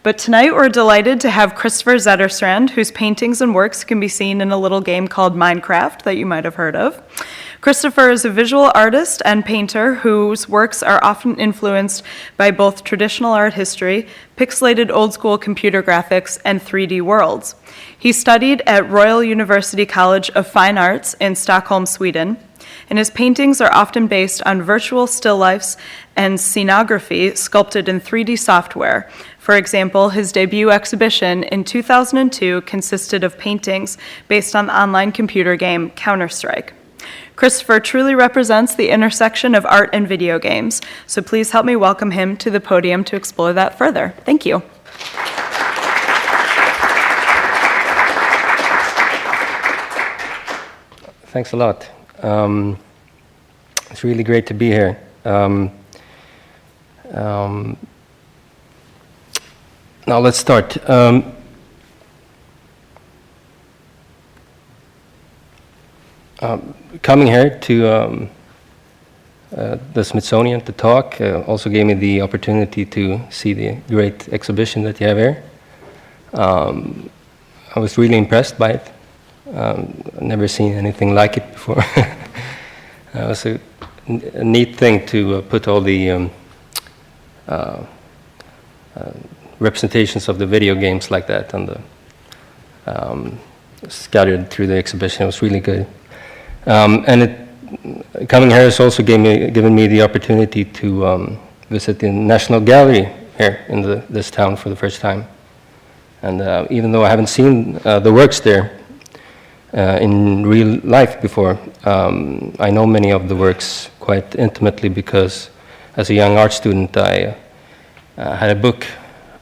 But tonight we're delighted to have Kristoffer Zetterstrand, whose paintings and works can be seen in a little game called Minecraft that you might have heard of. Kristoffer is a visual artist and painter whose works are often influenced by both traditional art history, pixelated old-school computer graphics, and 3D worlds. He studied at Royal University College of Fine Arts in Stockholm, Sweden, and his paintings are often based on virtual still lifes and scenography sculpted in 3D software. For example, his debut exhibition in 2002 consisted of paintings based on the online computer game Counter-Strike. Kristoffer truly represents the intersection of art and video games, so please help me welcome him to the podium to explore that further. Thank you. Thanks a lot. It's really great to be here. Now let's start. Coming here to the Smithsonian to talk also gave me the opportunity to see the great exhibition that you have here. I was really impressed by it. I've never seen anything like it before. It was a neat thing to put all the representations of the video games like that and scattered through the exhibition. It was really good. Coming here has also given me the opportunity to visit the National Gallery here in this town for the first time. And even though I haven't seen the works there in real life before, I know many of the works quite intimately because as a young art student I had a book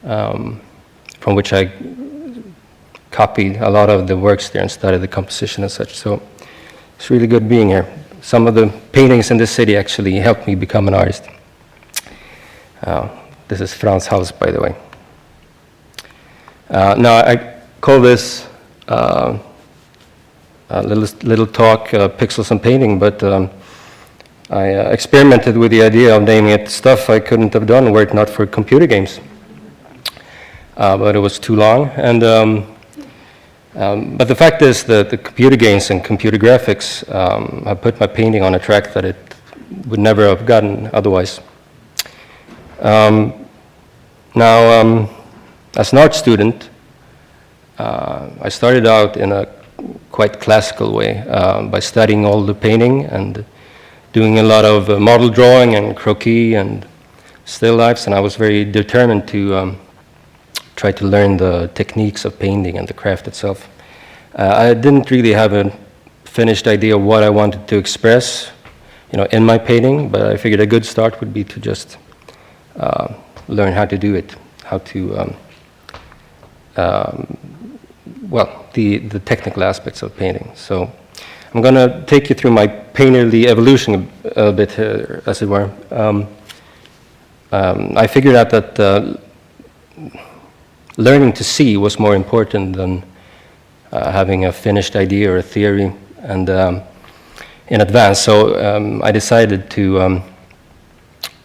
from which I copied a lot of the works there and studied the composition and such. So it's really good being here. Some of the paintings in this city actually helped me become an artist. This is Fran's house, by the way. Now I call this a little talk, Pixels and Painting, but I experimented with the idea of naming it stuff I couldn't have done were it not for computer games. But it was too long, and but the fact is that the computer games and computer graphics have put my painting on a track that it would never have gotten otherwise. Now, as an art student, I started out in a quite classical way by studying all the painting and doing a lot of model drawing and croquis and still lifes, and I was very determined to try to learn the techniques of painting and the craft itself. I didn't really have a finished idea of what I wanted to express, in my painting, but I figured a good start would be to just learn how to do it, how to, the technical aspects of painting. So I'm going to take you through my painterly evolution a bit here, as it were. I figured out that learning to see was more important than having a finished idea or a theory and in advance. So I decided to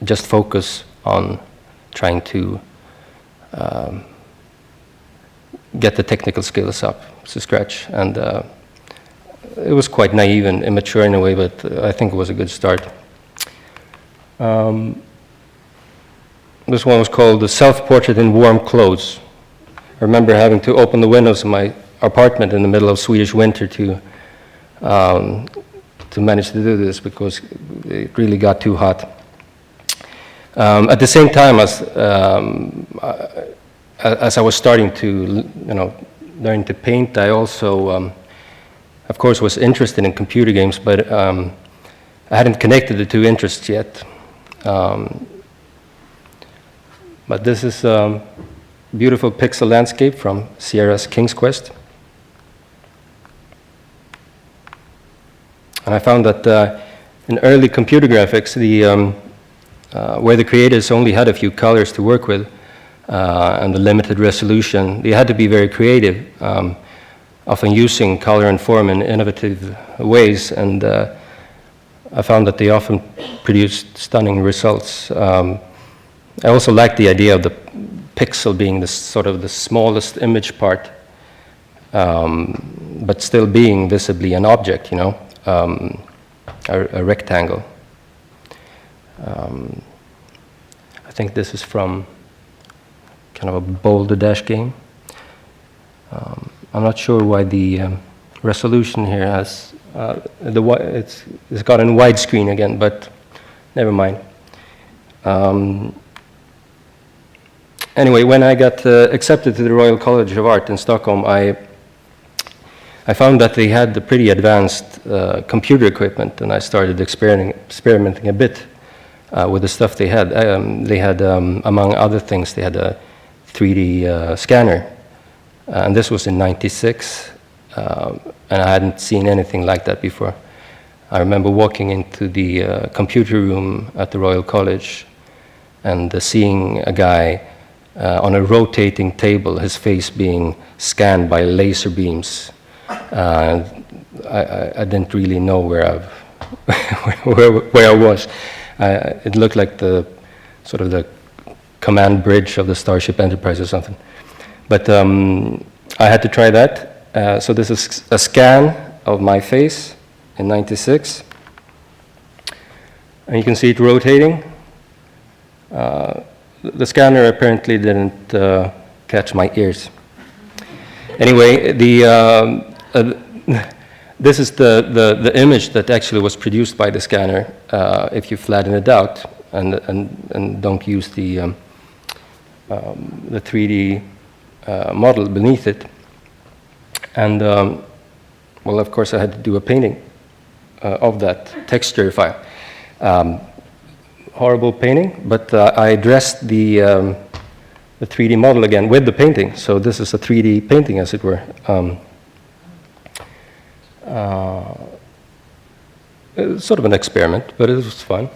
just focus on trying to get the technical skills up to scratch. And it was quite naive and immature in a way, but I think it was a good start. This one was called The Self-Portrait in Warm Clothes. I remember having to open the windows of my apartment in the middle of Swedish winter to manage to do this because it really got too hot. At the same time as I was starting to, learn to paint, I also, of course, was interested in computer games, but I hadn't connected the two interests yet. But this is a beautiful pixel landscape from Sierra's King's Quest. And I found that in early computer graphics, where the creators only had a few colors to work with and the limited resolution, they had to be very creative, often using color and form in innovative ways. And I found that they often produced stunning results. I also liked the idea of the pixel being the sort of the smallest image part, but still being visibly an object, a rectangle. I think this is from kind of a Boulder Dash game. I'm not sure why the resolution here has it's got in widescreen again, but never mind. Anyway, when I got accepted to the Royal College of Art in Stockholm, I found that they had the pretty advanced computer equipment, and I started experimenting a bit with the stuff they had. Among other things, they had a 3D scanner, and this was in '96, and I hadn't seen anything like that before. I remember walking into the computer room at the Royal College and seeing a guy on a rotating table, his face being scanned by laser beams. I didn't really know where I was. It looked like the sort of the command bridge of the Starship Enterprise or something. But I had to try that. So this is a scan of my face in '96. And you can see it rotating. The scanner apparently didn't catch my ears. Anyway, this is the image that actually was produced by the scanner if you flatten it out and don't use the 3D model beneath it. And well, of course, I had to do a painting of that texture file. Horrible painting, but I dressed the 3D model again with the painting. So this is a 3D painting, as it were. It was sort of an experiment, but it was fun.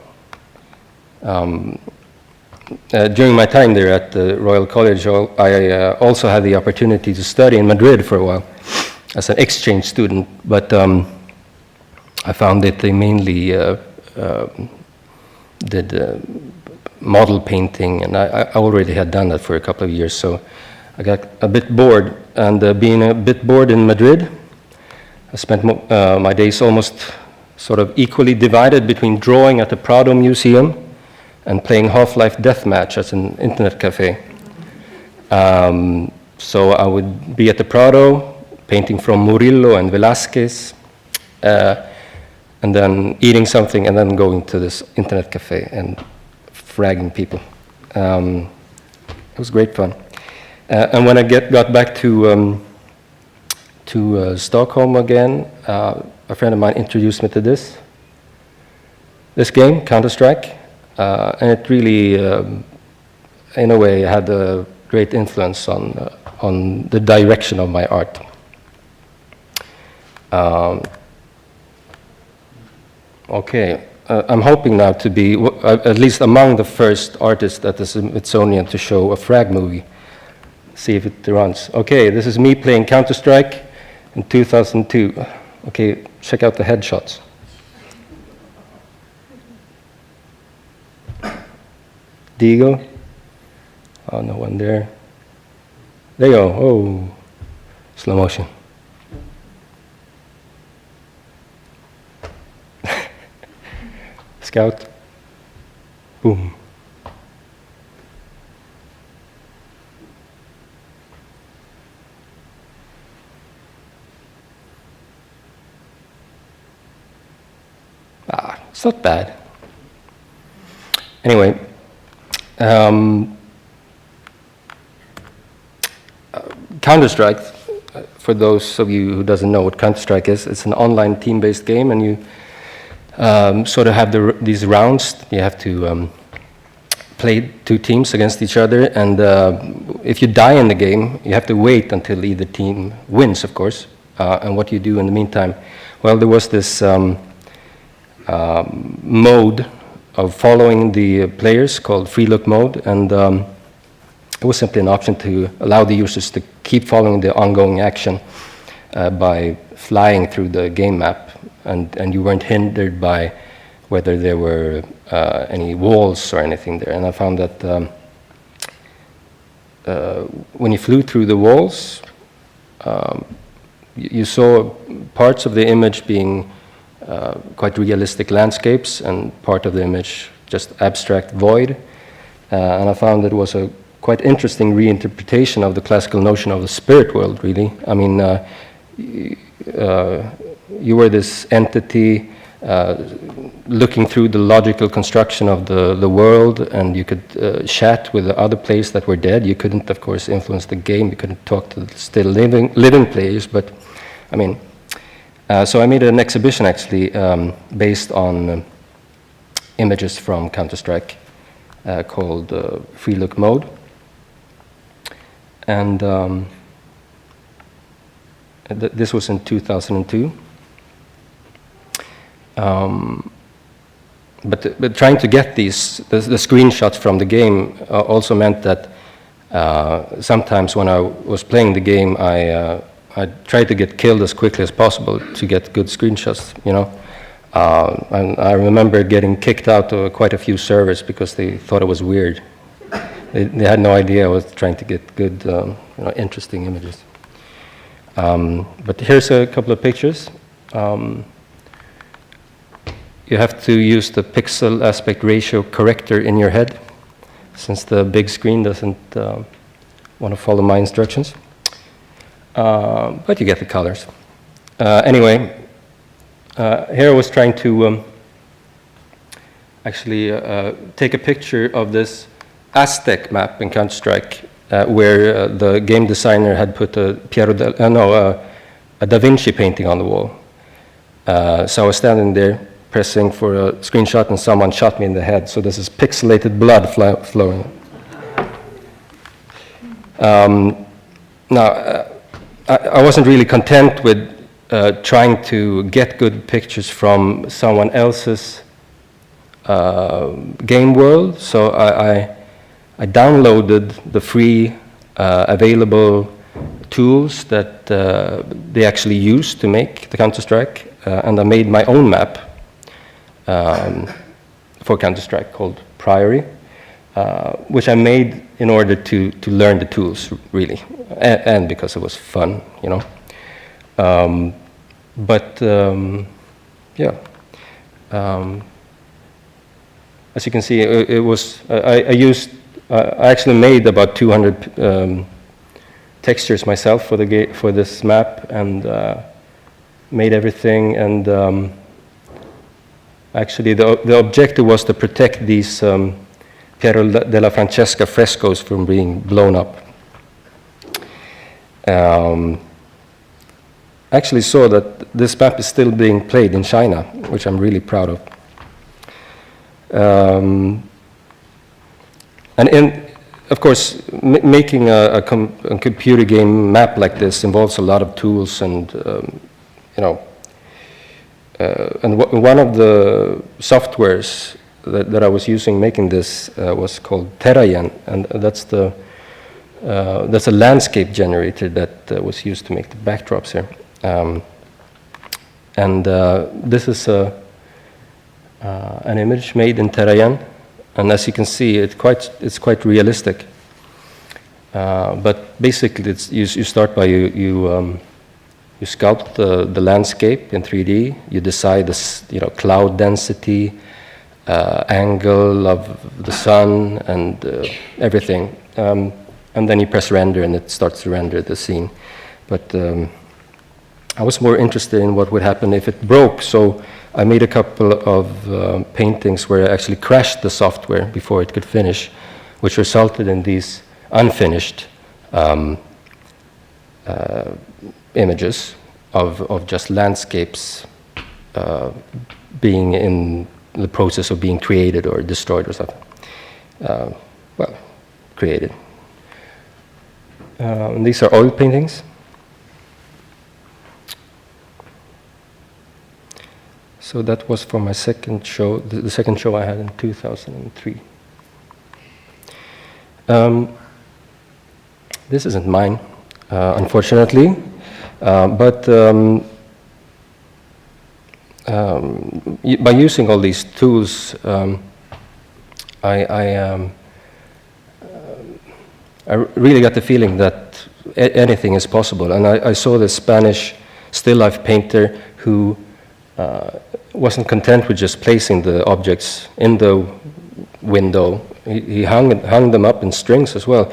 During my time there at the Royal College, I also had the opportunity to study in Madrid for a while as an exchange student, but I found that they mainly did model painting, and I already had done that for a couple of years, so I got a bit bored. And being a bit bored in Madrid, I spent my days almost sort of equally divided between drawing at the Prado Museum and playing Half-Life Deathmatch at an internet cafe. So I would be at the Prado, painting from Murillo and Velázquez, and then eating something, and then going to this internet cafe and fragging people. It was great fun. And when I got back to Stockholm again, a friend of mine introduced me to this game, Counter-Strike, and it really, in a way, had a great influence on the direction of my art. Okay, I'm hoping now to be at least among the first artists at the Smithsonian to show a frag movie. See if it runs. Okay, this is me playing Counter-Strike in 2002. Okay, check out the headshots. Diego? Oh, no one there. There you go. Oh, slow motion. Scout. Boom. It's not bad. Anyway, Counter-Strike, for those of you who doesn't know what Counter-Strike is, it's an online team-based game, and you sort of have these rounds. You have to play two teams against each other, and if you die in the game, you have to wait until either team wins, of course. And what you do in the meantime, well, there was this mode of following the players called Freelook mode, and it was simply an option to allow the users to keep following the ongoing action by flying through the game map, and you weren't hindered by whether there were any walls or anything there. And I found that when you flew through the walls, you saw parts of the image being quite realistic landscapes and part of the image just abstract void. And I found it was a quite interesting reinterpretation of the classical notion of the spirit world, really. I mean, you were this entity looking through the logical construction of the world, and you could chat with the other players that were dead. You couldn't, of course, influence the game. You couldn't talk to the still living players, but I mean, so I made an exhibition actually based on images from Counter-Strike called Freelook mode. And this was in 2002. But trying to get the screenshots from the game also meant that sometimes when I was playing the game, I tried to get killed as quickly as possible to get good screenshots, you know. And I remember getting kicked out of quite a few servers because they thought it was weird. They had no idea I was trying to get good, you know, interesting images. But here's a couple of pictures. You have to use the pixel aspect ratio corrector in your head, since the big screen doesn't want to follow my instructions. But you get the colors. Anyway, here I was trying to actually take a picture of this Aztec map in Counter-Strike, where the game designer had put a Da Vinci painting on the wall. So I was standing there pressing for a screenshot, and someone shot me in the head. So this is pixelated blood flowing. Now, I wasn't really content with trying to get good pictures from someone else's game world, so I downloaded the free available tools that they actually use to make the Counter-Strike, and I made my own map for Counter-Strike called Priory, which I made in order to learn the tools, really, and because it was fun, you know. Yeah. As you can see, it was I actually made about 200 textures myself for this map, and made everything. And actually, the objective was to protect these Piero della Francesca frescoes from being blown up. I actually saw that this map is still being played in China, which I'm really proud of. And of course, making a computer game map like this involves a lot of tools, and you know. And one of the softwares that I was using making this was called Terrayen, and that's a landscape generator that was used to make the backdrops here. This is an image made in Terrayen, and as you can see, it's quite realistic. But basically, you start by you sculpt the landscape in 3D. You decide the cloud density, angle of the sun, and everything. And then you press render, and it starts to render the scene. But I was more interested in what would happen if it broke, so I made a couple of paintings where I actually crashed the software before it could finish, which resulted in these unfinished images of just landscapes being in the process of being created or destroyed or something. Well, created. And these are oil paintings. So that was for my second show, the second show I had in 2003. This isn't mine, unfortunately, but by using all these tools, I really got the feeling that anything is possible. And I saw this Spanish still life painter who wasn't content with just placing the objects in the window. He hung them up in strings as well,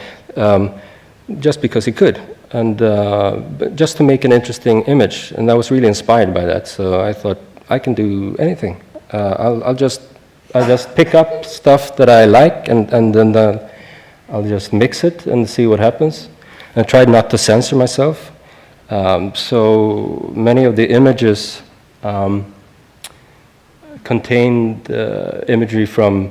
just because he could, and but just to make an interesting image. And I was really inspired by that. So I thought, I can do anything. I'll just pick up stuff that I like, and then I'll just mix it and see what happens. And I tried not to censor myself. So many of the images contained imagery from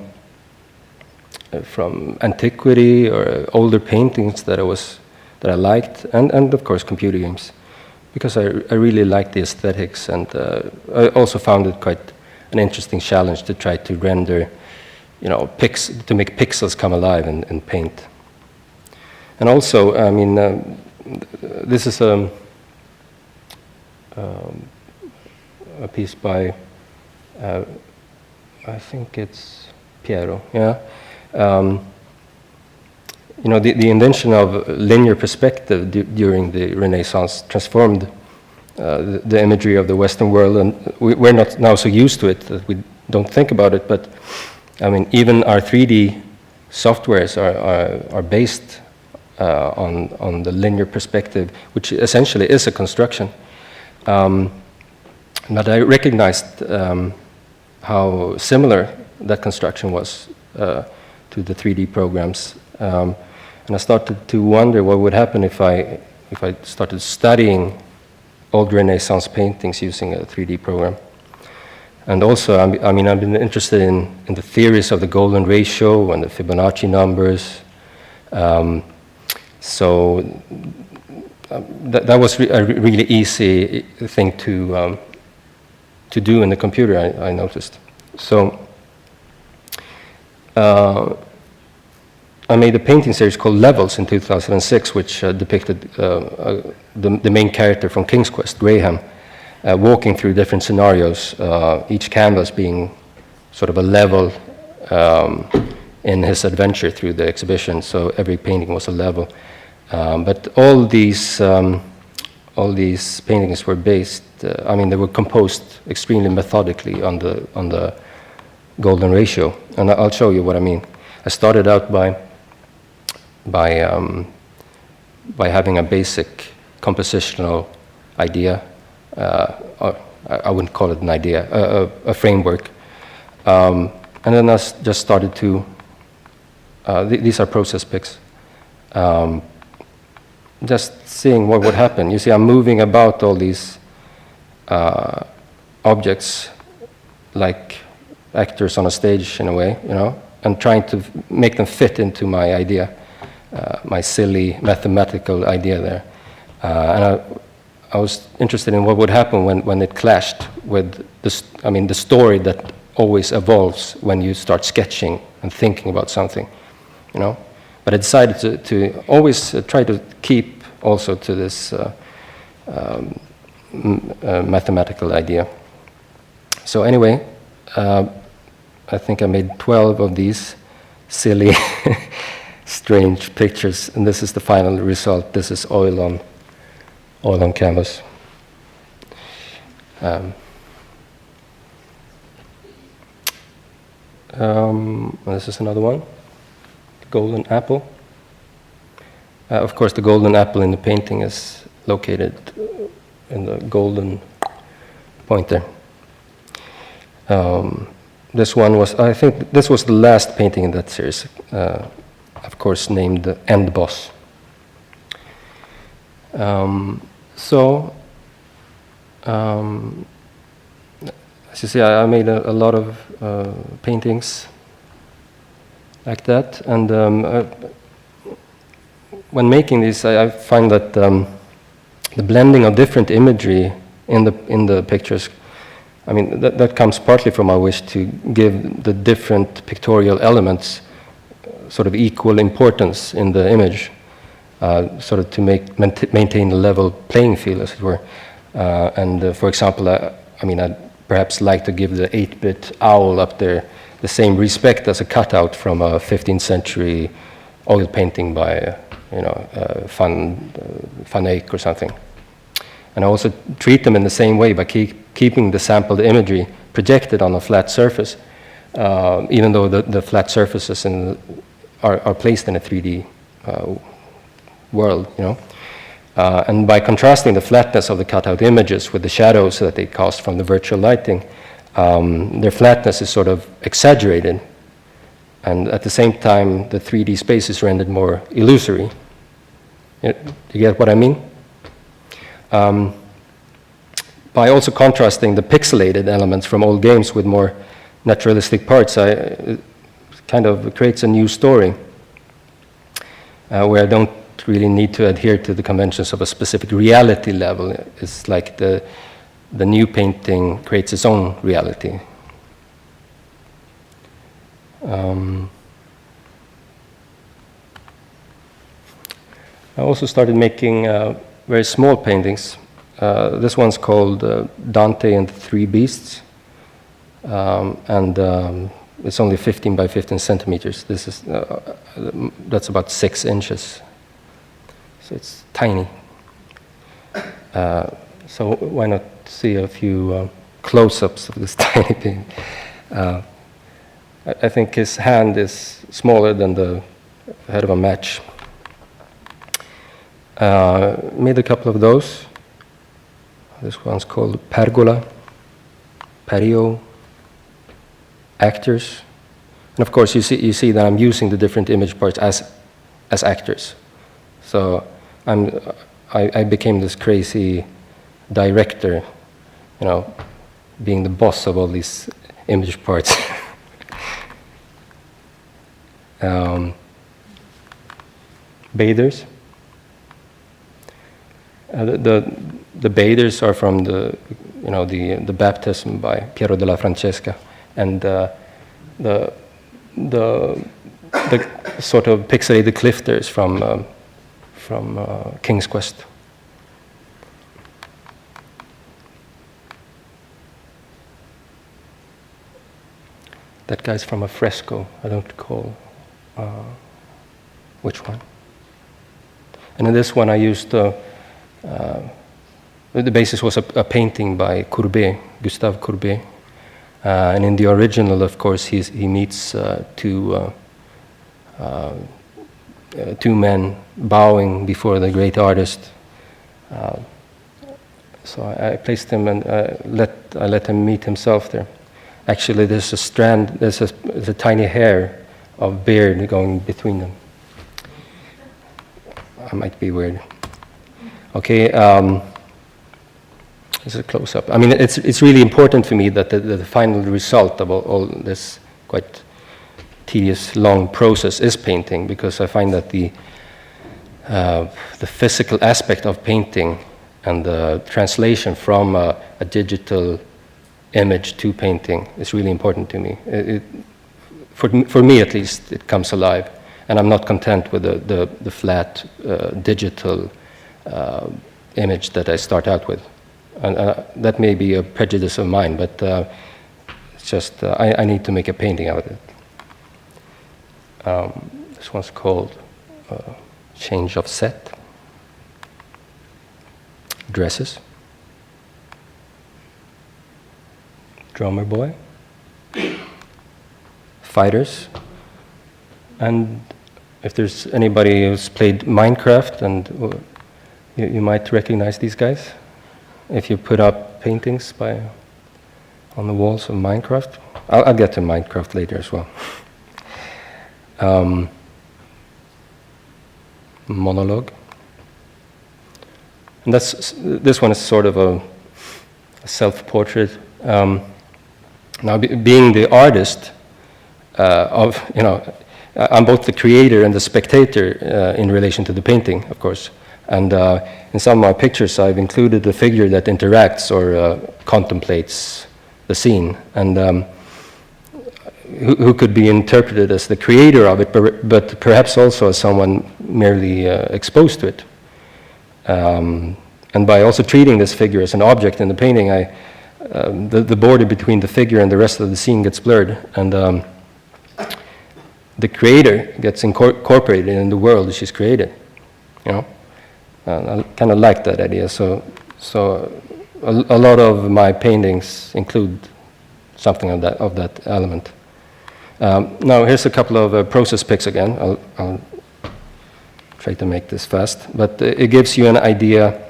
antiquity or older paintings that I liked, and of course computer games, because I really liked the aesthetics, and I also found it quite an interesting challenge to try to render, to make pixels come alive in paint. And also, I mean, this is a piece by, I think it's Piero, yeah. The invention of linear perspective during the Renaissance transformed the imagery of the Western world, and we're not now so used to it that we don't think about it. But I mean, even our 3D softwares are based on the linear perspective, which essentially is a construction. But I recognized how similar that construction was to the 3D programs. And I started to wonder what would happen if I started studying old Renaissance paintings using a 3D program. And also, I mean, I've been interested in the theories of the golden ratio and the Fibonacci numbers. So that was a really easy thing to do in the computer, I noticed. So I made a painting series called Levels in 2006, which depicted the main character from King's Quest, Graham, walking through different scenarios, each canvas being sort of a level in his adventure through the exhibition. So every painting was a level. But all these paintings were based, I mean, they were composed extremely methodically on the golden ratio. And I'll show you what I mean. I started out by having a basic compositional idea, or I wouldn't call it an idea, a framework. And then I just started to, these are process pics, just seeing what would happen. You see, I'm moving about all these objects like actors on a stage in a way, and trying to make them fit into my idea. My silly mathematical idea there. And I was interested in what would happen when it clashed with the story that always evolves when you start sketching and thinking about something, But I decided to always try to keep also to this mathematical idea. So anyway, I think I made 12 of these silly strange pictures, and this is the final result. This is oil on canvas. This is another one, golden apple. Of course, the golden apple in the painting is located in the golden pointer. This one was, I think, this was the last painting in that series. Of course, named the End Boss. As you see, I made a lot of paintings like that, and when making these, I find that the blending of different imagery in the pictures, I mean, that comes partly from my wish to give the different pictorial elements sort of equal importance in the image, sort of to maintain a level playing field, as it were. For example, I'd perhaps like to give the 8-bit owl up there the same respect as a cutout from a 15th century oil painting by fun ache or something. And I also treat them in the same way by keeping the sampled imagery projected on a flat surface, even though the flat surfaces are placed in a 3D world, and by contrasting the flatness of the cutout images with the shadows that they cast from the virtual lighting, their flatness is sort of exaggerated, and at the same time, the 3D space is rendered more illusory. You get what I mean? By also contrasting the pixelated elements from old games with more naturalistic parts, it kind of creates a new story where I don't really need to adhere to the conventions of a specific reality level. It's like the new painting creates its own reality. I also started making very small paintings. This one's called Dante and the Three Beasts, and it's only 15 by 15 centimeters. This is that's about 6 inches, so it's tiny. So why not see a few close-ups of this tiny thing? I think his hand is smaller than the head of a match. Made a couple of those. This one's called Pergola, Patio, Actors. And of course, you see that I'm using the different image parts as actors. So I became this crazy director, being the boss of all these image parts. Bathers. The bathers are from the baptism by Piero della Francesca, and the sort of pixelated clifters from King's Quest. That guy's from a fresco. I don't recall which one. And in this one, I used the basis was a painting by Courbet, Gustave Courbet, and in the original, of course, he meets two men bowing before the great artist. So I placed him and I let him meet himself there. Actually, there's a strand, there's a tiny hair of beard going between them. I might be weird. Okay, this is a close-up. I mean, it's really important for me that the final result of all this quite tedious, long process is painting, because I find that the physical aspect of painting and the translation from a digital image to painting is really important to me. For me, at least, it comes alive, and I'm not content with the flat digital image that I start out with. And that may be a prejudice of mine, but it's just I need to make a painting out of it. This one's called Change of Set. Dresses. Drummer boy. Fighters. And if there's anybody who's played Minecraft, and you might recognize these guys if you put up paintings on the walls of Minecraft. I'll get to Minecraft later as well. Monologue. And this one is sort of a self-portrait. Now, being the artist I'm both the creator and the spectator in relation to the painting, of course. And in some of my pictures, I've included the figure that interacts or contemplates the scene, and who could be interpreted as the creator of it, but perhaps also as someone merely exposed to it. And by also treating this figure as an object in the painting, the border between the figure and the rest of the scene gets blurred, and the creator gets incorporated in the world that she's created. you know. I kind of like that idea. So a lot of my paintings include something of that element. Now here's a couple of process pics again. I'll try to make this fast, but it gives you an idea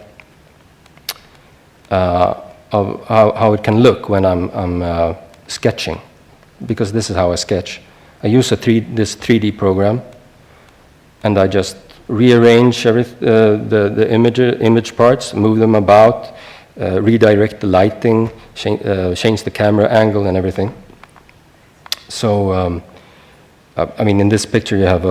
of how it can look when I'm sketching, because this is how I sketch. I use this 3D program, and I just rearrange the image parts, move them about, redirect the lighting, change the camera angle and everything. So, I mean, in this picture you have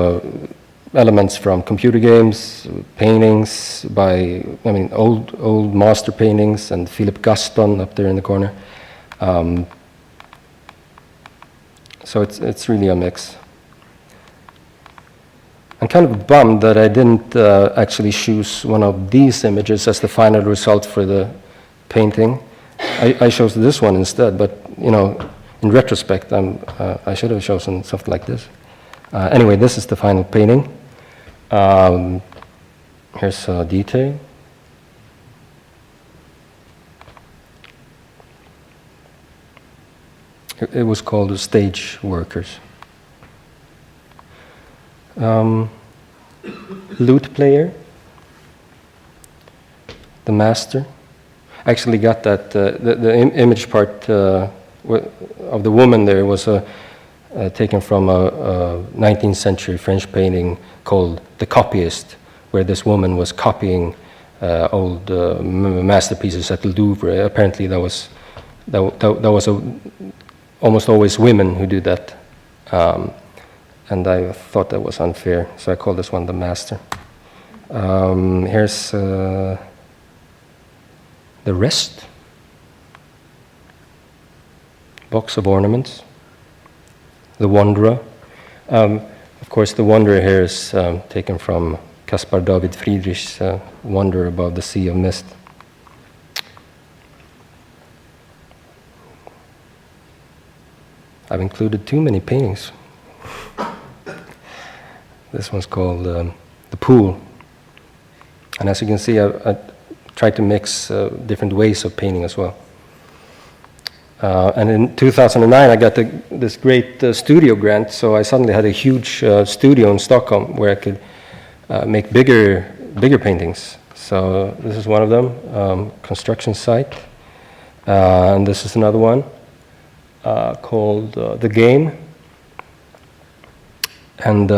elements from computer games, paintings by, I mean, old master paintings, and Philip Gaston up there in the corner. So it's really a mix. I'm kind of bummed that I didn't actually choose one of these images as the final result for the painting. I chose this one instead, but you know, in retrospect, I should have chosen something like this. Anyway, this is the final painting. Here's a detail. It was called Stage Workers. Lute player, the master. I actually got that, the image part of the woman there was taken from a 19th century French painting called The Copyist, where this woman was copying old masterpieces at the Louvre. Apparently that was almost always women who do that. And I thought that was unfair, so I called this one The Master. Here's The Rest. Box of ornaments. The Wanderer. Of course, the Wanderer here is taken from Caspar David Friedrich's Wanderer Above the Sea of Mist. I've included too many paintings. This one's called The Pool. And as you can see, I tried to mix different ways of painting as well. And in 2009, I got this great studio grant, so I suddenly had a huge studio in Stockholm where I could make bigger paintings. So this is one of them, construction site. And this is another one called The Game. And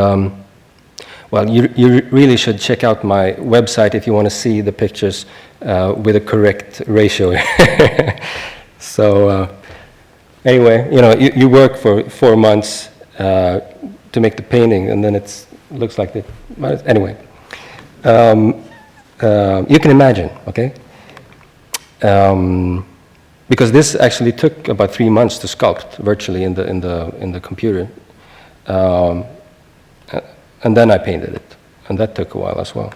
well, you really should check out my website if you want to see the pictures with a correct ratio. So anyway, you know, you work for 4 months to make the painting, and then it looks like it. But anyway, you can imagine, okay? Because this actually took about 3 months to sculpt virtually in the computer. And then I painted it, and that took a while as well.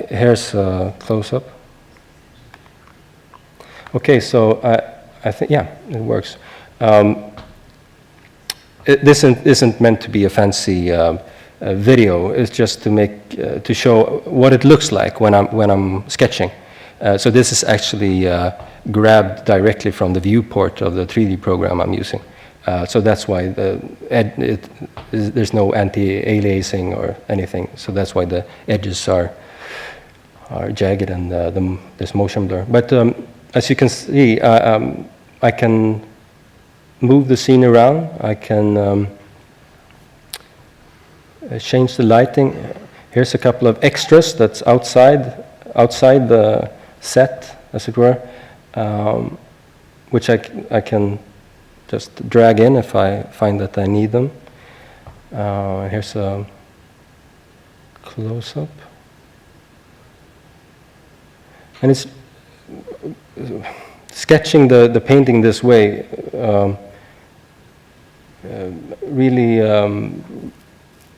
Here's a close-up. Okay, so I think, yeah, it works. This isn't meant to be a fancy video. It's just to show what it looks like when I'm sketching. So this is actually grabbed directly from the viewport of the 3D program I'm using. So that's why there's no anti-aliasing or anything. So that's why the edges are jagged and there's motion blur. But as you can see, I can move the scene around. I can change the lighting. Here's a couple of extras that's outside the set, as it were, which I can just drag in if I find that I need them. Here's a close-up. And it's sketching the painting this way really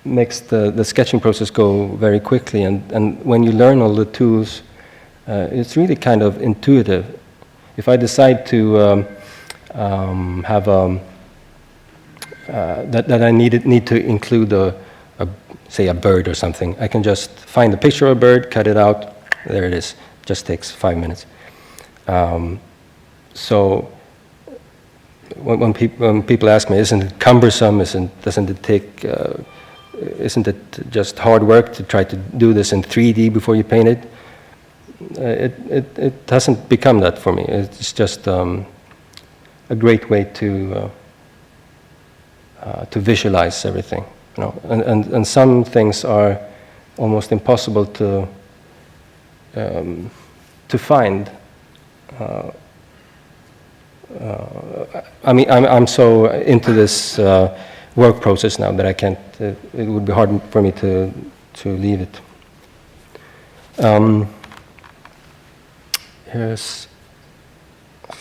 makes the sketching process go very quickly. And when you learn all the tools, it's really kind of intuitive. If I decide to have that I need to include say a bird or something, I can just find a picture of a bird, cut it out, there it is. Just takes 5 minutes. So when people ask me, isn't it cumbersome? Doesn't it take? Isn't it just hard work to try to do this in 3D before you paint it? It hasn't become that for me. It's just a great way to visualize everything. You know, and some things are almost impossible to find. I mean, I'm so into this work process now that I can't. It would be hard for me to leave it.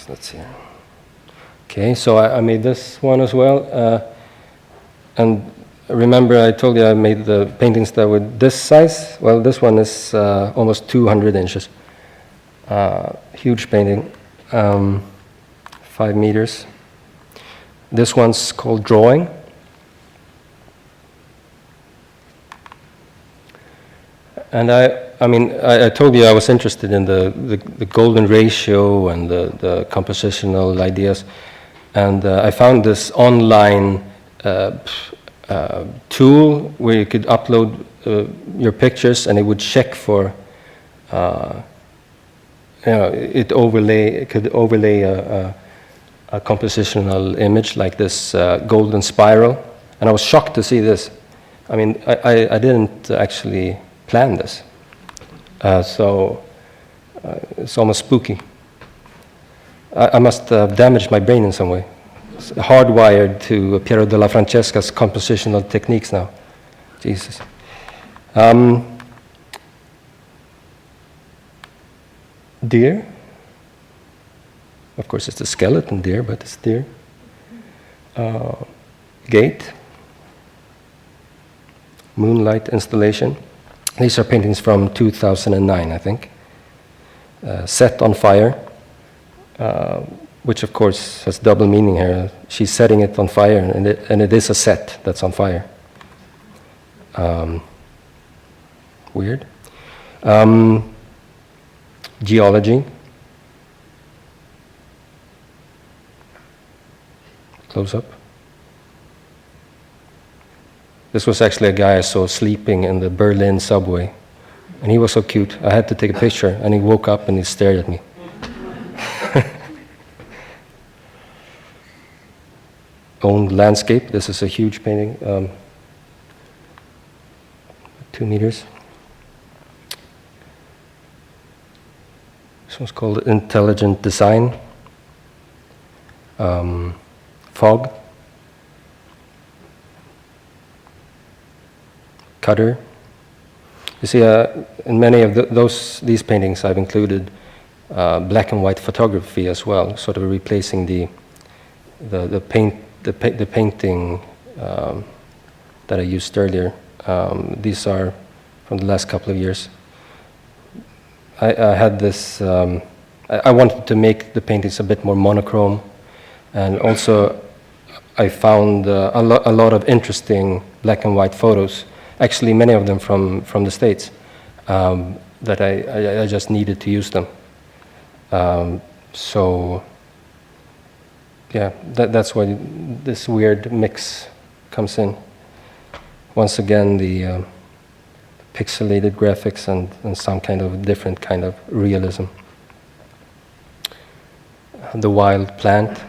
Let's see. Okay, so I made this one as well, and remember I told you I made the paintings that were this size. Well, this one is almost 200 inches. Huge painting, 5 meters. This one's called Drawing. And I mean, I told you I was interested in the golden ratio and the compositional ideas. And I found this online tool where you could upload your pictures and it would check for, it could overlay a compositional image like this golden spiral. And I was shocked to see this. I mean, I didn't actually plan this. So it's almost spooky. I must have damaged my brain in some way. It's hardwired to Piero della Francesca's compositional techniques now. Jesus. Deer. Of course, it's a skeleton deer, but it's deer. Gate. Moonlight installation. These are paintings from 2009, I think. Set on fire, which of course has double meaning here. She's setting it on fire, and it is a set that's on fire. Weird. Geology. Close up. This was actually a guy I saw sleeping in the Berlin subway. And he was so cute. I had to take a picture, and he woke up and he stared at me. Owned landscape. This is a huge painting. 2 meters. This one's called Intelligent Design. Fog. Cutter. You see, in many of these paintings, I've included black and white photography as well, sort of replacing the painting that I used earlier. These are from the last couple of years. I had this. I wanted to make the paintings a bit more monochrome, and also I found a lot of interesting black and white photos. Actually, many of them from the States, that I just needed to use them. So, yeah, that's why this weird mix comes in. Once again, the pixelated graphics and some kind of different kind of realism. The wild plant.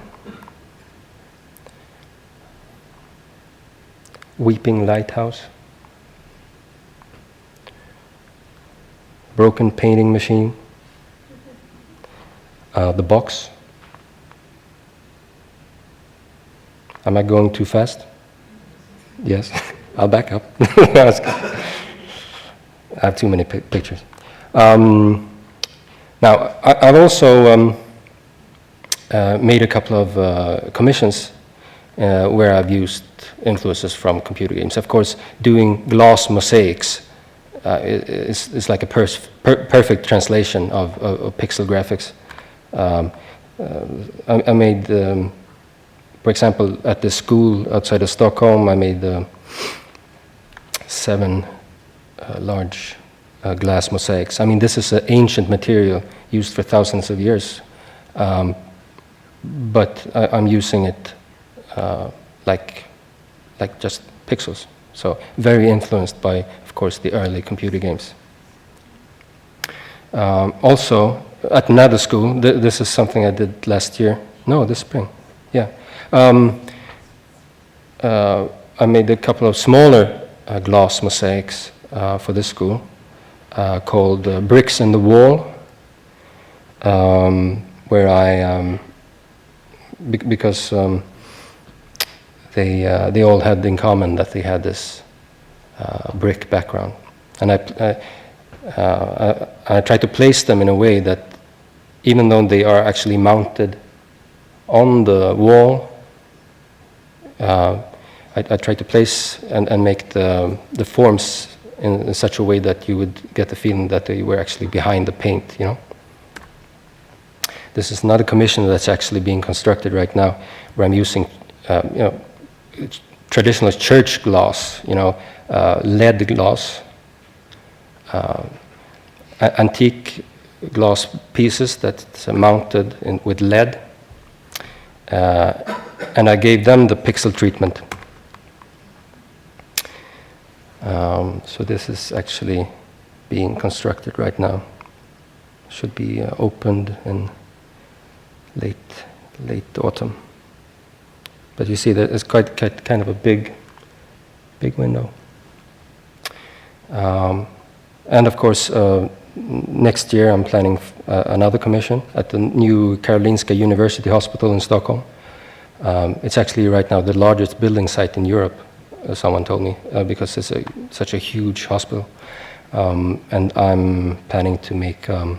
Weeping lighthouse. Broken painting machine. The box. Am I going too fast? Yes, I'll back up. I have too many pictures. Now, I've also made a couple of commissions where I've used influences from computer games. Of course, doing glass mosaics is like a perfect translation of pixel graphics. I made, for example, at the school outside of Stockholm, I made 7 large glass mosaics. I mean, this is an ancient material used for thousands of years, but I'm using it like just pixels. So very influenced by, of course, the early computer games. Also, at another school, this is something I did last year. No, this spring. Yeah. I made a couple of smaller glass mosaics for this school called Bricks in the Wall, where I, because they all had in common that they had this brick background. And I tried to place them in a way that even though they are actually mounted on the wall, I tried to place and make the forms in such a way that you would get the feeling that they were actually behind the paint, you know. This is not a commission that's actually being constructed right now, where I'm using, you know, traditional church glass, you know, lead glass, antique glass pieces that's mounted with lead, and I gave them the pixel treatment. So this is actually being constructed right now. Should be opened in late autumn. But you see that it's quite kind of a big window. And of course, next year I'm planning another commission at the new Karolinska University Hospital in Stockholm. It's actually right now the largest building site in Europe, someone told me, because it's such a huge hospital. And I'm planning to make a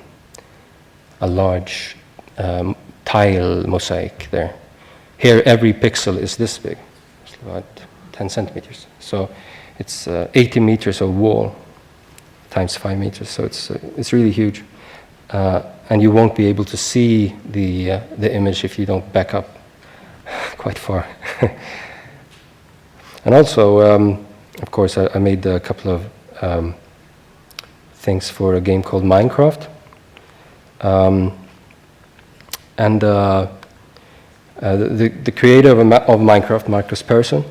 large tile mosaic there. Here, every pixel is this big. It's about 10 centimeters. So it's 80 meters of wall times 5 meters. So it's really huge. And you won't be able to see the image if you don't back up quite far. And also, of course, I made a couple of things for a game called Minecraft. And the creator of Minecraft, Marcus Persson,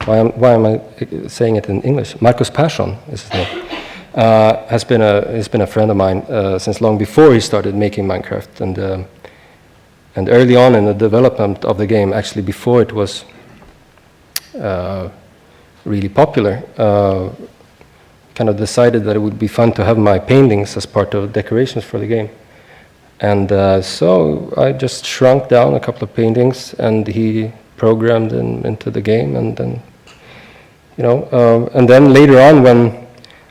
why am I saying it in English? Marcus Persson is his name. Has been a friend of mine since long before he started making Minecraft, and early on in the development of the game, actually before it was really popular, kind of decided that it would be fun to have my paintings as part of decorations for the game. And so I just shrunk down a couple of paintings, and he programmed into the game, and then, you know, and then later on, when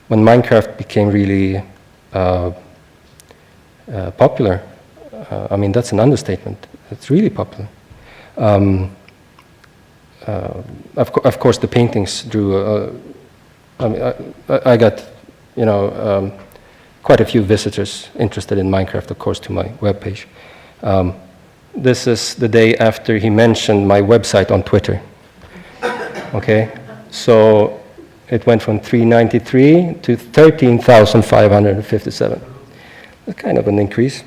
Minecraft became really popular, I mean, that's an understatement. It's really popular. Of course, the paintings drew. I mean, I got, you know, quite a few visitors interested in Minecraft, of course, to my webpage. This is the day after he mentioned my website on Twitter. Okay, so it went from 393 to 13,557. That's kind of an increase.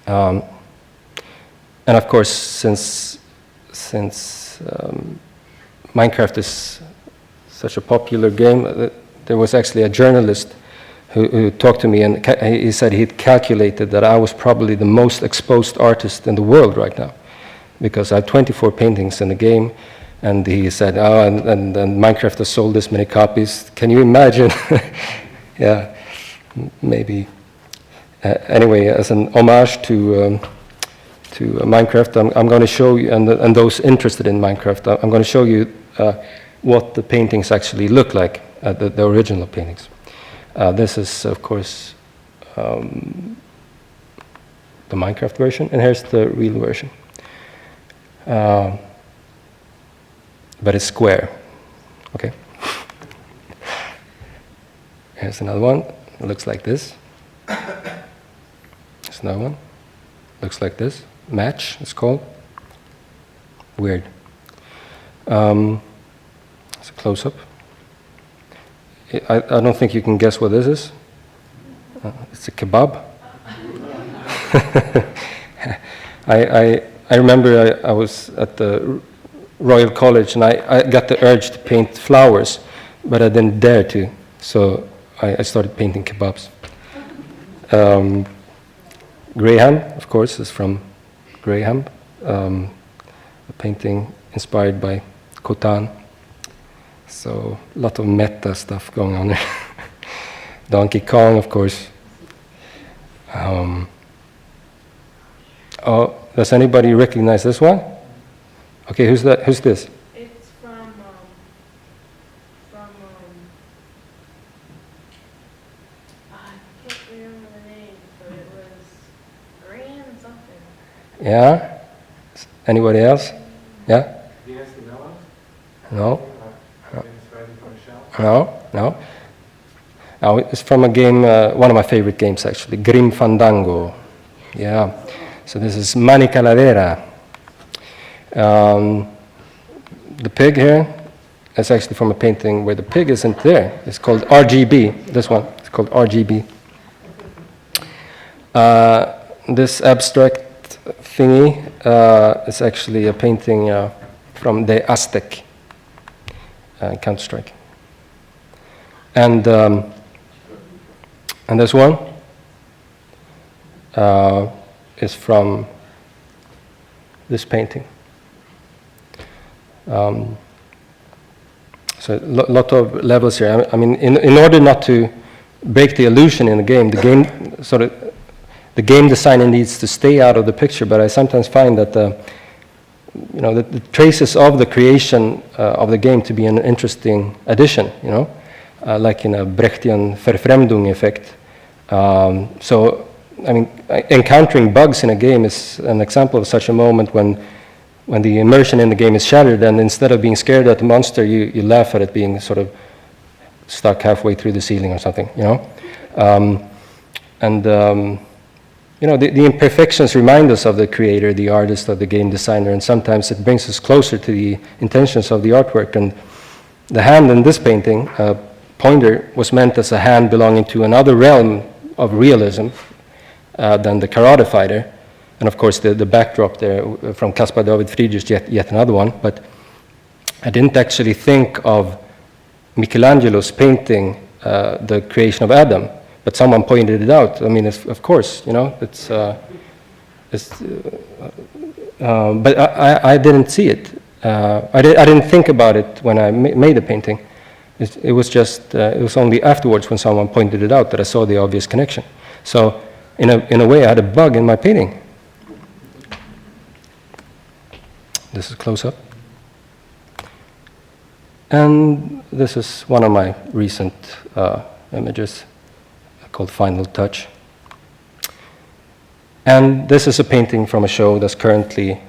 And of course, since Minecraft is such a popular game, there was actually a journalist who talked to me, and he said he'd calculated that I was probably the most exposed artist in the world right now, because I have 24 paintings in the game, and he said, oh, and Minecraft has sold this many copies. Can you imagine? Yeah, maybe. Anyway, as an homage to Minecraft, I'm going to show you, and those interested in Minecraft, I'm going to show you what the paintings actually look like, the original paintings. This is, of course, the Minecraft version, and here's the real version. But it's square, okay? Here's another one. It looks like this. Here's another one. Looks like this. Match, it's called. Weird. It's a close-up. I don't think you can guess what this is. It's a kebab. I remember I was at the Royal College and I got the urge to paint flowers, but I didn't dare to, so I started painting kebabs. Graham, of course, is from Graham, a painting inspired by Khotan. So a lot of meta stuff going on there. Donkey Kong, of course. Oh, does anybody recognize this one? Okay, who's that? Who's this? It's from I can't remember the name, but it was Korean something. Yeah? Anybody else? Yeah? No? No? Oh, it's from a game, one of my favorite games actually, Grim Fandango. Yeah. So this is Mani Calavera. The pig here is actually from a painting where the pig isn't there. It's called RGB. This one, it's called RGB. This abstract thingy is actually a painting from the Aztec Counter-Strike. And this one is from this painting. So a lot of levels here. I mean, in order not to break the illusion in the game designer needs to stay out of the picture. But I sometimes find that the traces of the creation of the game to be an interesting addition. Like in a Brechtian Verfremdung effect. So, I mean, encountering bugs in a game is an example of such a moment when the immersion in the game is shattered, and instead of being scared at the monster, you laugh at it being sort of stuck halfway through the ceiling or something, the imperfections remind us of the creator, the artist, of the game designer, and sometimes it brings us closer to the intentions of the artwork. And the hand in this painting, pointer, was meant as a hand belonging to another realm of realism than the Karate Fighter. And of course, the backdrop there from Caspar David Friedrich, yet another one. But I didn't actually think of Michelangelo's painting, the creation of Adam, but someone pointed it out. I mean, of course, but I didn't see it. I didn't think about it when I made the painting. It was only afterwards when someone pointed it out that I saw the obvious connection. So in a way, I had a bug in my painting. This is close up. And this is one of my recent images called Final Touch. And this is a painting from a show that's currently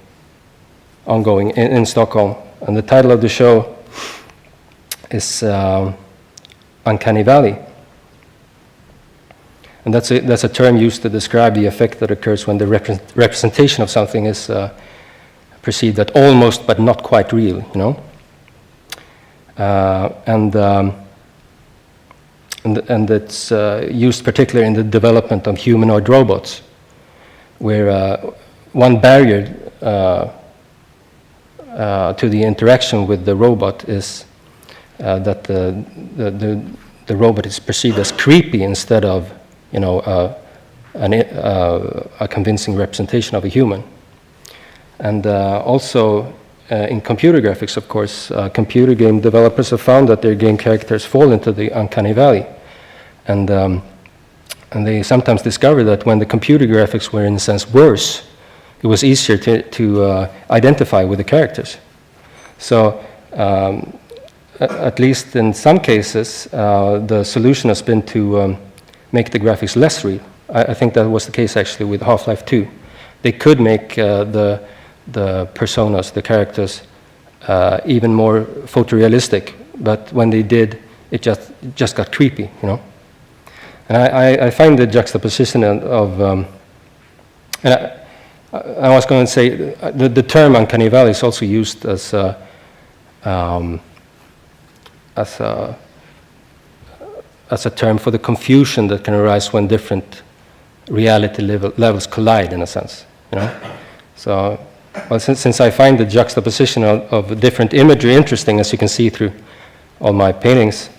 ongoing in Stockholm. And the title of the show is Uncanny Valley. And that's a term used to describe the effect that occurs when the representation of something is perceived as almost but not quite real, and it's used particularly in the development of humanoid robots, where one barrier to the interaction with the robot is that the robot is perceived as creepy instead of a convincing representation of a human. And also in computer graphics, of course, computer game developers have found that their game characters fall into the uncanny valley. And they sometimes discover that when the computer graphics were in a sense worse, it was easier to identify with the characters. So at least in some cases, the solution has been to make the graphics less real. I think that was the case actually with Half-Life 2. They could make the personas, the characters, even more photorealistic, but when they did, it just got creepy, And I find the juxtaposition of, and I was going to say, the term uncanny valley is also used as as a term for the confusion that can arise when different reality levels collide, in a sense, you know. So, well, since I find the juxtaposition of different imagery interesting, as you can see through all my paintings,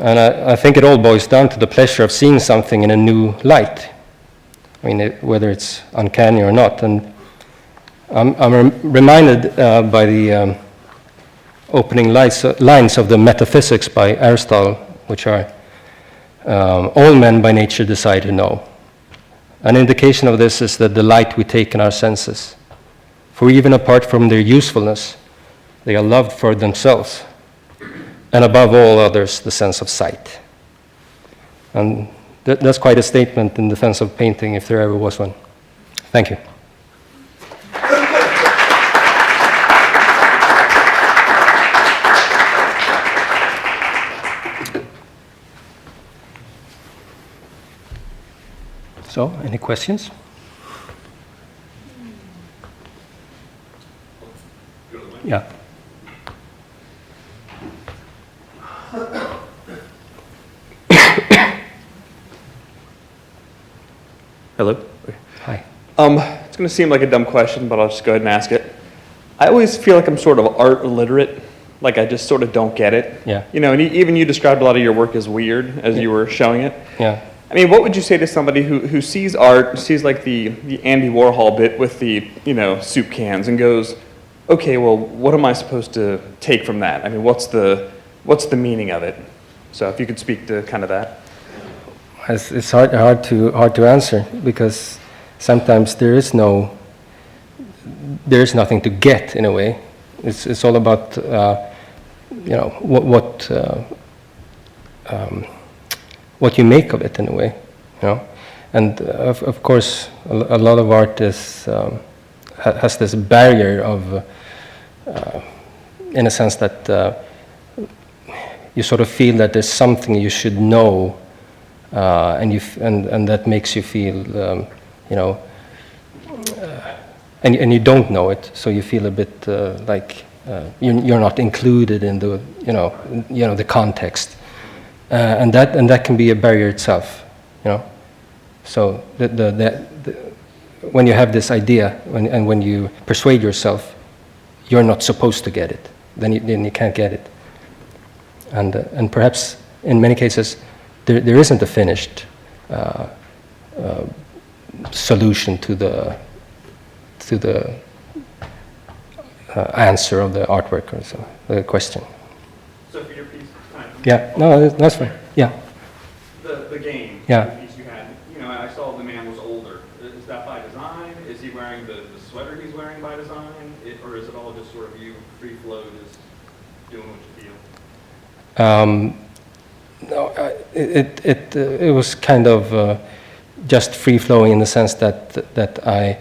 and I think it all boils down to the pleasure of seeing something in a new light. I mean, whether it's uncanny or not. And I'm reminded by the opening lines of the Metaphysics by Aristotle, which are, all men by nature desire to know. An indication of this is that the light we take in our senses, for even apart from their usefulness, they are loved for themselves, and above all others, the sense of sight. And that's quite a statement in defense of painting, if there ever was one. Thank you. So, any questions? Yeah. Hello. Hi. It's going to seem like a dumb question, but I'll just go ahead and ask it. I always feel like I'm sort of art illiterate, like I just sort of don't get it. Yeah. You know, and even you described a lot of your work as weird as you were showing it. Yeah. I mean, what would you say to somebody who sees art, sees like the Andy Warhol bit with the, you know, soup cans and goes, okay, well, what am I supposed to take from that? I mean, what's the meaning of it? So if you could speak to kind of that. It's hard to answer, because sometimes there is nothing to get, in a way. It's all about you know, what you make of it, in a way, you know. And of course, a lot of art is has this barrier of, in a sense that you sort of feel that there's something you should know, and that makes you feel, you know, and you don't know it, so you feel a bit like you're not included in the, you know, the context. And that can be a barrier itself, you know. So when you have this idea, and when you persuade yourself you're not supposed to get it, then you can't get it. And perhaps in many cases there isn't a finished solution to the answer of the artwork, or so, the question. So for your piece, Yeah, no, that's fine. Yeah. The game, Yeah. the piece you had, you know, I saw the man was older. Is that by design? Is he wearing the sweater he's wearing by design? Or is it all just sort of you free flow, just doing what you feel? No, it was kind of just free flowing, in the sense that I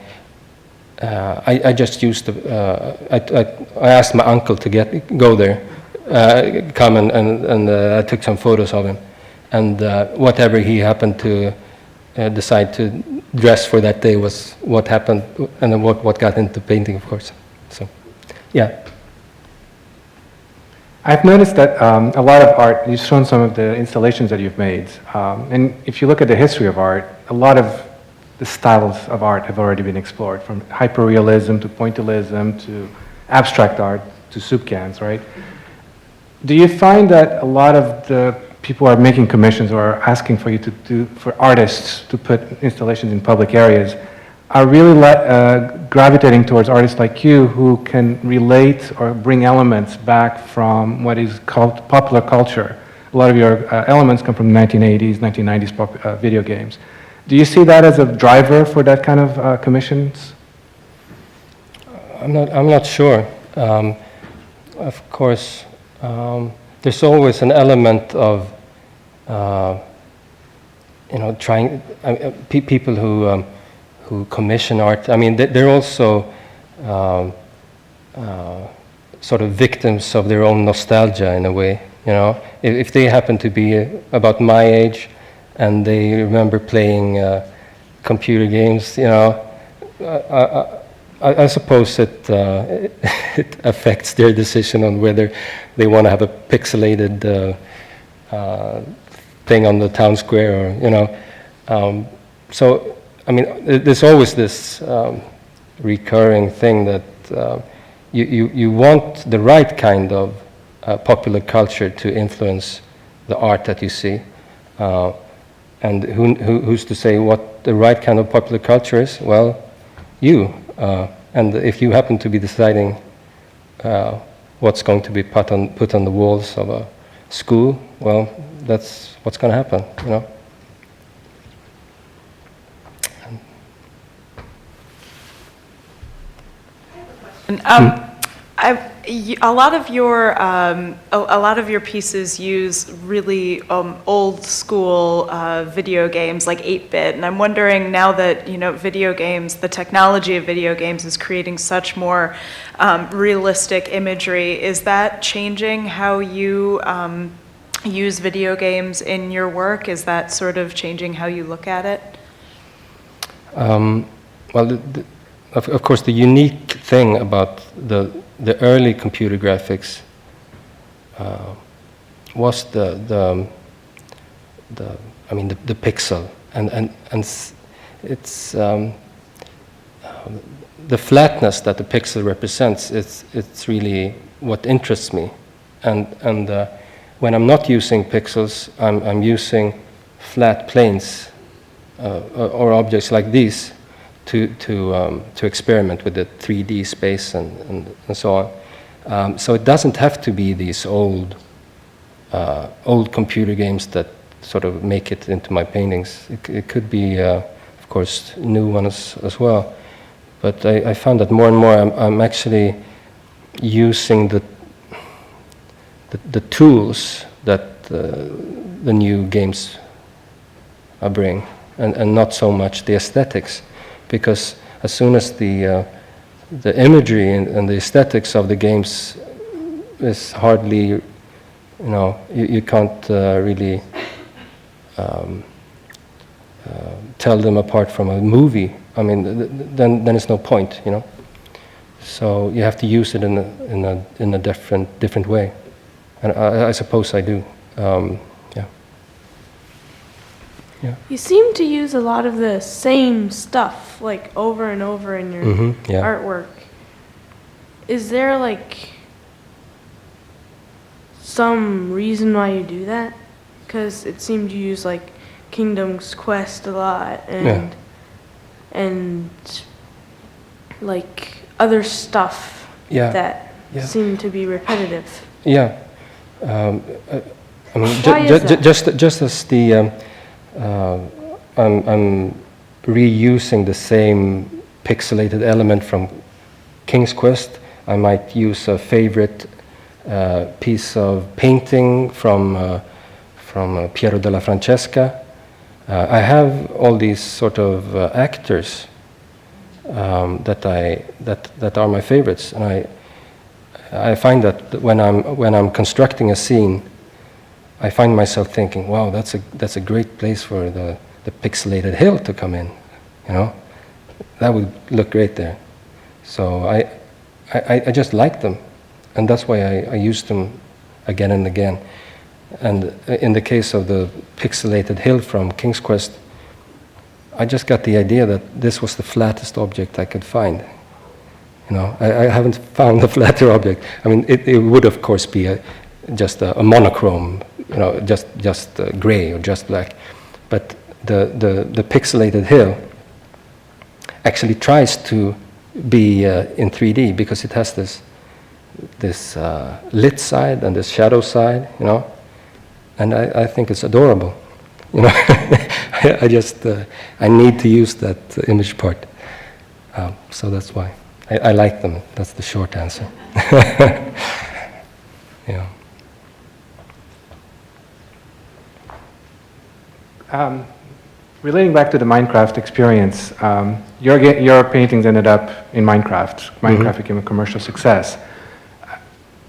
just used I asked my uncle to go there, come and I took some photos of him, and whatever he happened to decide to dress for that day was what happened, and then what got into painting, of course. So, yeah. I've noticed that a lot of art, you've shown some of the installations that you've made, and if you look at the history of art, a lot of the styles of art have already been explored, from hyperrealism to pointillism to abstract art to soup cans, right? Do you find that a lot of the people who are making commissions or are asking for you to do, for artists to put installations in public areas, are really gravitating towards artists like you who can relate or bring elements back from what is called popular culture? A lot of your elements come from 1980s, 1990s video games. Do you see that as a driver for that kind of commissions? I'm not sure. Of course, there's always an element of, you know, trying. People who commission art. I mean, they're also sort of victims of their own nostalgia, in a way. You know, if they happen to be about my age, and they remember playing computer games, you know, I suppose it it affects their decision on whether they want to have a pixelated thing on the town square, or So I mean, there's always this recurring thing that you want the right kind of popular culture to influence the art that you see, and who's to say what the right kind of popular culture is? Well, you. And if you happen to be deciding what's going to be put on the walls of a school, well, that's what's going to happen, A lot of your pieces use really old school video games like 8-bit, and I'm wondering now that video games, the technology of video games is creating such more realistic imagery. Is that changing how you use video games in your work? Is that sort of changing how you look at it? Well, of course, the unique thing about the early computer graphics was the pixel, and it's the flatness that the pixel represents. It's really what interests me, and when I'm not using pixels, I'm using flat planes or objects like these to experiment with the 3D space and so on. So it doesn't have to be these old computer games that sort of make it into my paintings. It could be, of course, new ones as well. But I found that more and more I'm actually using the tools that the new games bring, and not so much the aesthetics. Because as soon as the imagery and the aesthetics of the games is hardly, you can't really tell them apart from a movie. I mean, then there's no point, So you have to use it in a different way, and I suppose I do. Yeah. You seem to use a lot of the same stuff, like over and over in your artwork. Is there like some reason why you do that? Because it seemed you use like Kingdom's Quest a lot, and like other stuff that seem to be repetitive. Yeah. I mean, Why is that? just as the I'm reusing the same pixelated element from King's Quest. I might use a favorite piece of painting from Piero della Francesca. I have all these sort of actors that are my favorites, and I find that when I'm constructing a scene, I find myself thinking, wow, that's a great place for the pixelated hill to come in, That would look great there. So I just like them, and that's why I use them again and again. And in the case of the pixelated hill from King's Quest, I just got the idea that this was the flattest object I could find. I haven't found a flatter object. I mean, it would of course be just a monochrome, just gray or just black. But the pixelated hill actually tries to be in 3D because it has this lit side and this shadow side, and I think it's adorable. I need to use that image part. So that's why I like them. That's the short answer. Yeah. Relating back to the Minecraft experience, your paintings ended up in Minecraft. Minecraft became a commercial success.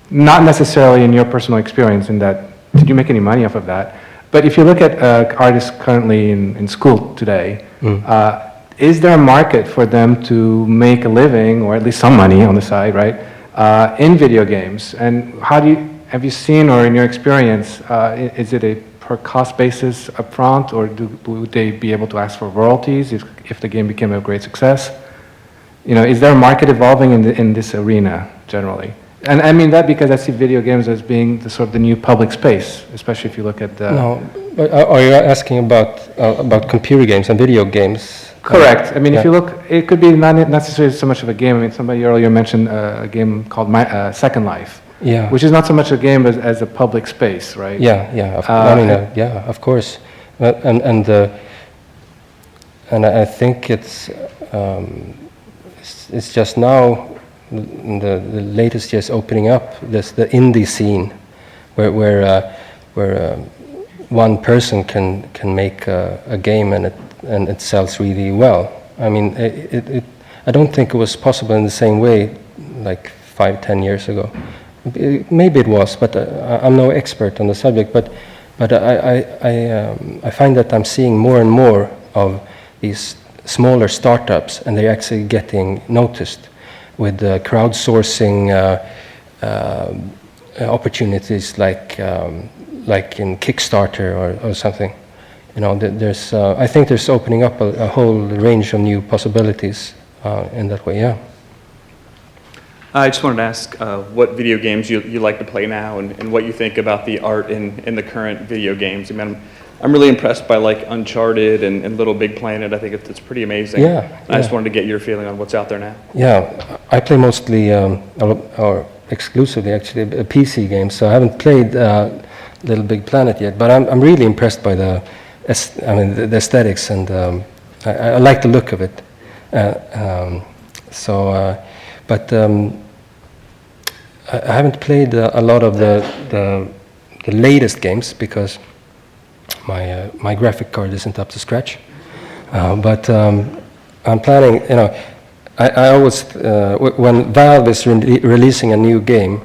Not necessarily in your personal experience, in that, did you make any money off of that? But if you look at artists currently in school today, is there a market for them to make a living, or at least some money on the side, right, in video games? And have you seen, or in your experience, is it a per cost basis upfront, or would they be able to ask for royalties if the game became a great success? Is there a market evolving in this arena generally? And I mean that because I see video games as being the sort of the new public space, especially if you look at the... No, but are you asking about computer games and video games? Correct. I mean, Yeah. if you look, it could be not necessarily so much of a game. I mean, somebody earlier mentioned a game called Second Life, Yeah. which is not so much a game as a public space, right? Yeah. Yeah, of course. And I think it's just now the latest years opening up the indie scene where one person can make a game and it sells really well. I mean, I don't think it was possible in the same way like 5-10 years ago. Maybe it was, but I'm no expert on the subject. But I find that I'm seeing more and more of these smaller startups, and they're actually getting noticed with crowdsourcing opportunities like in Kickstarter or something. There's I think there's opening up a whole range of new possibilities in that way. Yeah. I just wanted to ask what video games you like to play now, and what you think about the art in the current video games. I mean, I'm really impressed by like Uncharted and Little Big Planet. I think it's pretty amazing. Yeah. I just wanted to get your feeling on what's out there now. Yeah, I play mostly or exclusively actually PC games, so I haven't played Little Big Planet yet. But I'm really impressed by the aesthetics, and I like the look of it. But I haven't played a lot of the latest games because my graphic card isn't up to scratch. But I'm planning. I always when Valve is releasing a new game,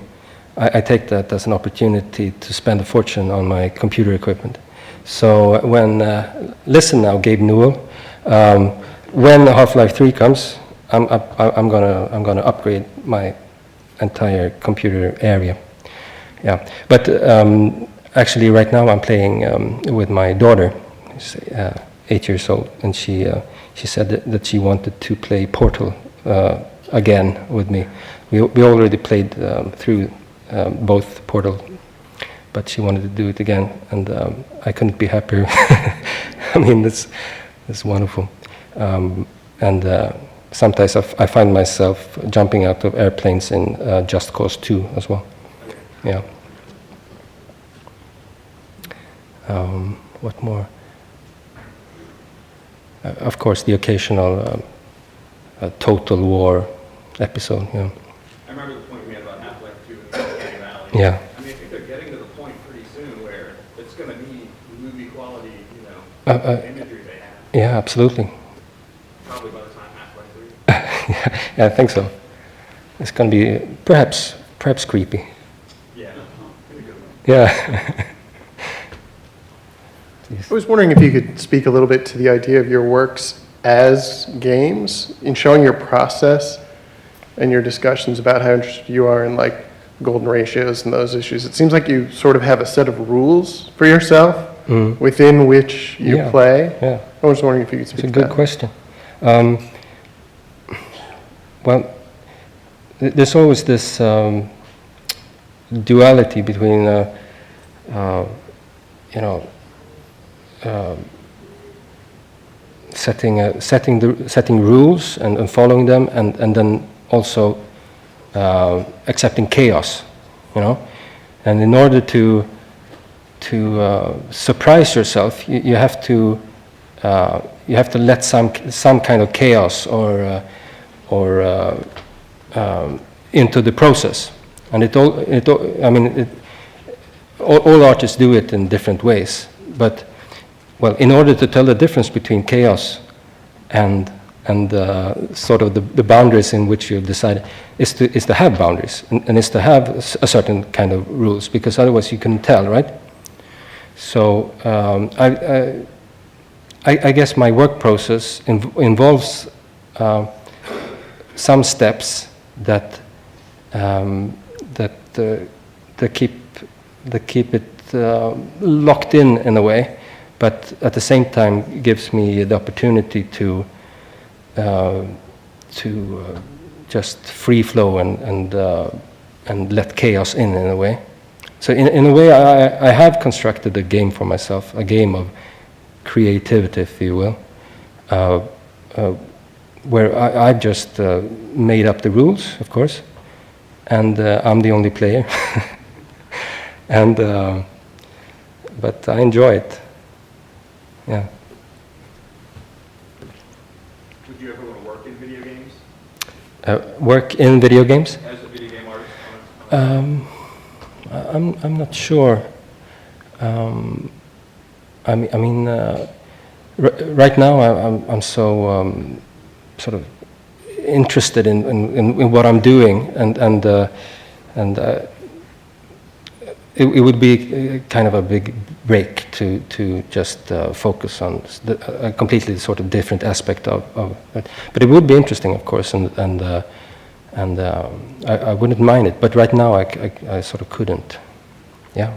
I take that as an opportunity to spend a fortune on my computer equipment. So when listen now, Gabe Newell, when Half-Life 3 comes, I'm gonna upgrade my entire computer area. Yeah, but actually right now I'm playing with my daughter, who's 8 years old, and she said that she wanted to play Portal again with me. We already played through both Portal, but she wanted to do it again, and I couldn't be happier. I mean, it's wonderful. Sometimes I find myself jumping out of airplanes in Just Cause 2 as well. Yeah. What more? Of course, the occasional Total War episode. Yeah. I remember the point we had about Half-Life 2 in the Uncanny Valley. Yeah. I mean, I think they're getting to the point pretty soon where it's going to need movie quality, imagery they have. Yeah, absolutely. Probably by the time Half-Life 3. Yeah, I think so. It's going to be perhaps creepy. Yeah. Pretty good one. Yeah. I was wondering if you could speak a little bit to the idea of your works as games, in showing your process and your discussions about how interested you are in like golden ratios and those issues. It seems like you sort of have a set of rules for yourself within which you play. Yeah. I was wondering if you could speak to that. It's a good question. Well, there's always this duality between, setting rules and following them, and then also accepting chaos, And in order to surprise yourself, you have to let some kind of chaos or into the process, and all artists do it in different ways. But in order to tell the difference between chaos and sort of the boundaries in which you've decided is to have boundaries and is to have a certain kind of rules, because otherwise you can tell, right? So I guess my work process involves some steps that keep it locked in a way, but at the same time gives me the opportunity to just free flow and let chaos in a way. So in a way, I have constructed a game for myself, a game of creativity, if you will, where I've just made up the rules, of course, and I'm the only player. But I enjoy it. Yeah. Would you ever want to work in video games? Work in video games? As a video game artist? I'm not sure. Right now I'm so sort of interested in what I'm doing, and it would be kind of a big break to just focus on a completely sort of different aspect of it. But it would be interesting, of course, and I wouldn't mind it. But right now I sort of couldn't. Yeah.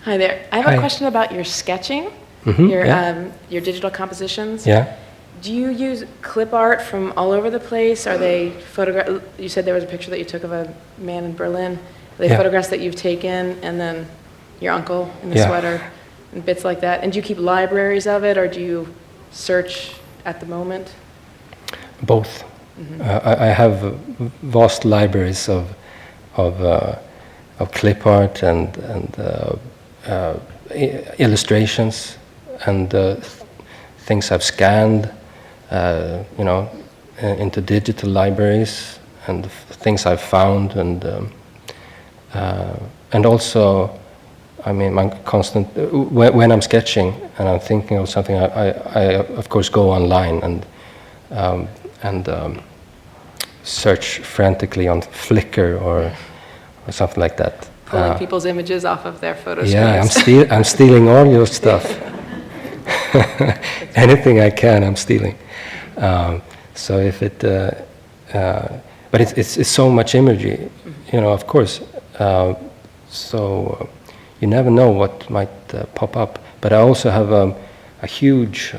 Hi there. I have Hi. a question about your sketching, your digital compositions. Yeah. Do you use clip art from all over the place? Are they photograph? You said there was a picture that you took of a man in Berlin. Are they Yeah. photographs that you've taken, and then your uncle in the Yeah. sweater, and bits like that? And do you keep libraries of it, or do you search at the moment? Both. I have vast libraries of clip art and illustrations and things I've scanned, into digital libraries, and things I've found, and also, I mean, my constant when I'm sketching and I'm thinking of something, I of course go online and search frantically on Flickr or something like that. Pulling people's images off of their photo Yeah, screens. I'm stealing all your stuff. Anything I can, I'm stealing. So if it, but it's so much imagery, of course. So you never know what might pop up. But I also have a huge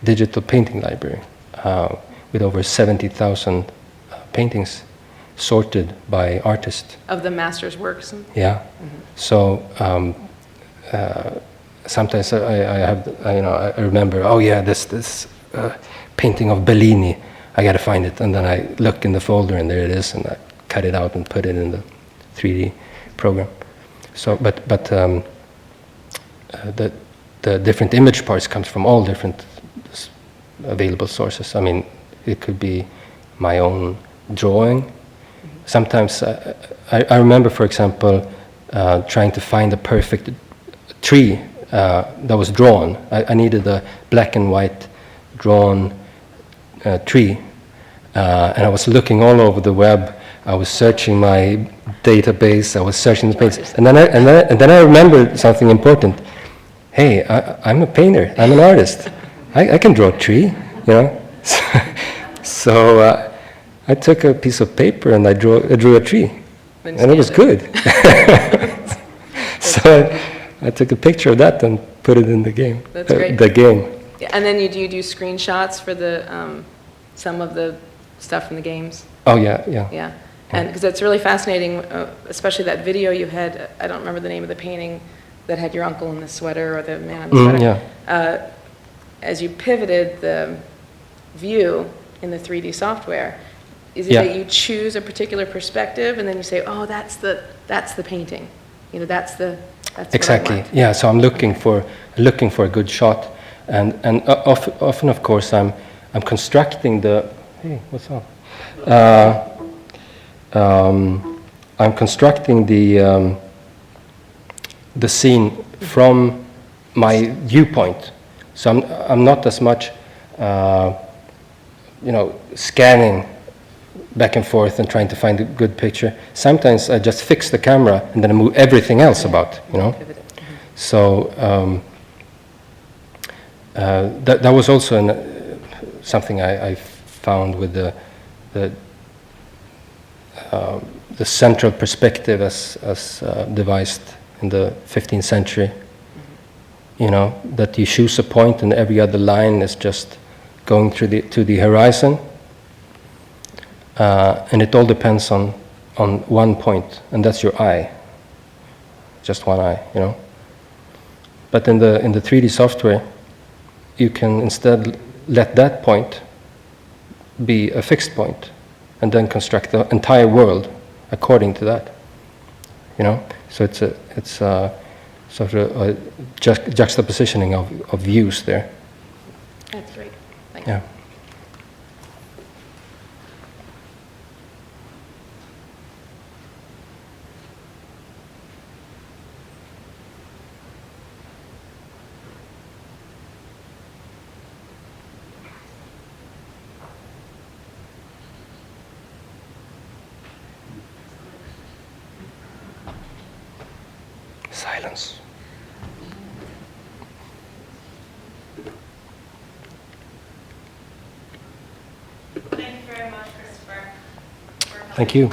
digital painting library with over 70,000 paintings sorted by artist. Of the master's works. Yeah. So sometimes I remember, oh yeah, this painting of Bellini, I gotta find it, and then I look in the folder and there it is, and I cut it out and put it in the 3D program. So, but the different image parts comes from all different available sources. I mean, it could be my own drawing. Sometimes I remember, for example, trying to find the perfect tree that was drawn. I needed a black and white drawn tree, and I was looking all over the web. I was searching my database. I was searching the paintings, and then I remembered something important. Hey, I'm a painter. I'm an artist. I can draw a tree, So I took a piece of paper and I drew a tree, and it was good. So I took a picture of that and put it in the game. That's great. The game. Yeah, and then do you do screenshots for the some of the stuff from the games? Oh yeah. Yeah, and because it's really fascinating, especially that video you had. I don't remember the name of the painting that had your uncle in the sweater or the man in the sweater. Yeah. As you pivoted the view in the 3D software, is it Yeah. that you choose a particular perspective and then you say, oh, that's the painting, that's what I Exactly. want. Yeah. So I'm looking for a good shot, and often, of course, I'm constructing the. Hey, what's up? I'm constructing the scene from my viewpoint. So I'm not as much, scanning back and forth and trying to find a good picture. Sometimes I just fix the camera and then I move everything else about, Pivot it. So that was also something I found with the central perspective as devised in the 15th century. That you choose a point and every other line is just going through to the horizon, and it all depends on one point, and that's your eye, just one eye, But in the 3D software, you can instead let that point be a fixed point, and then construct the entire world according to that. So it's sort of a juxtapositioning of views there. That's great. Thank you. Yeah. Silence. Thank you very much, Kristoffer. Thank you.